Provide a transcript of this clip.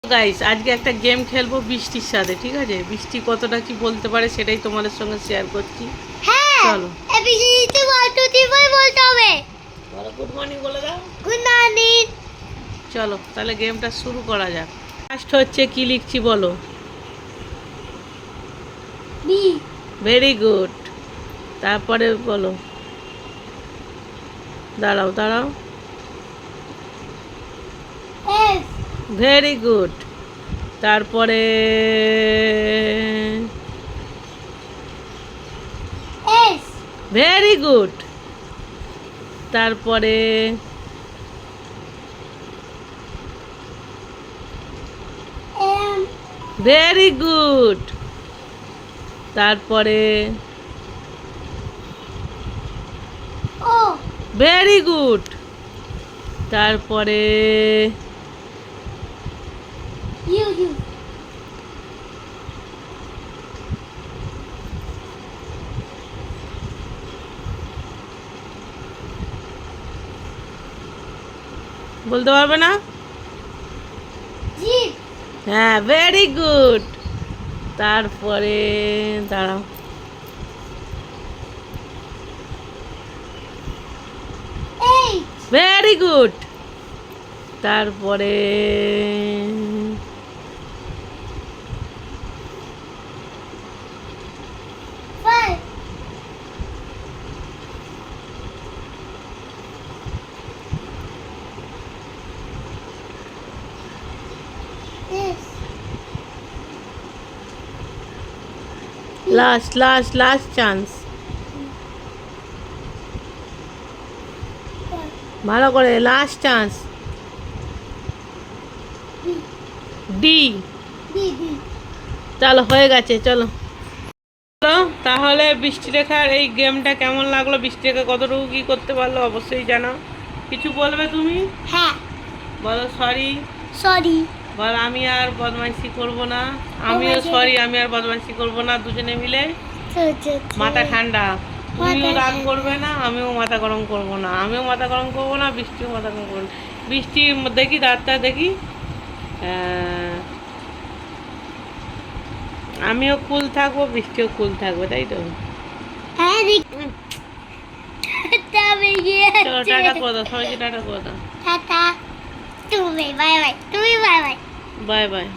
Guys আজকে একটা game খেলবো বৃষ্টির সাথে, ঠিক আছে? বৃষ্টি কতটা কি বলতে পারে সেটাই তোমাদের সঙ্গে শেয়ার করছি। হ্যাঁ, চলো এবিসিডি 1 2 3 4 বলতে হবে। বলো গুড মর্নিং বলে দাও। Good morning. চলো তাহলে গেমটা শুরু করা যাক। ফার্স্ট হচ্ছে কি লিখছি বলো? বি। Very good. তারপরে বলো, দাঁড়াও দাঁড়াও। এস। Very good. তারপরে এস। Very good. তারপরে এম। Very good. তারপরে ও। Very good. তারপরে ইউ ইউ। বলতে পারবে না? জি। হ্যাঁ ভেরি গুড। তারপরে দাঁড়াও, এইচ। Very good. তারপরে five. S. Last last last chance, ভালো করে last chance. B. D. B B. চলো হয়ে গেছে, চলো। তাহলে বৃষ্টিরেখার এই গেমটা কেমন লাগলো? বৃষ্টিরেখা কতটুকু কি করতে পারলো অবশ্যই জানাও। কিছু বলবে তুমি? হ্যাঁ। বলো সরি। সরি। বল আমি আর বদমাইশি করব না। আমিও সরি, আমি আর বদমাইশি করব না। দুজনে মিলে মাথা ঠান্ডা। তুমিও রাগ করবে না, আমিও মাথা গরম করব না। আমিও মাথা গরম করব না, বৃষ্টিও মাথা গরম করবে না। বৃষ্টি দেখি রাতটা দেখি, আমিও কুল থাকবো, বৃষ্টিও কুল থাকবে, তাই তো? হ্যাঁ তবে চলো টাটা করে দাও, সবাইকে টাটা করে দাও। টাটা। তুমি বাই বাই। তুমি বাই বাই। Bye bye.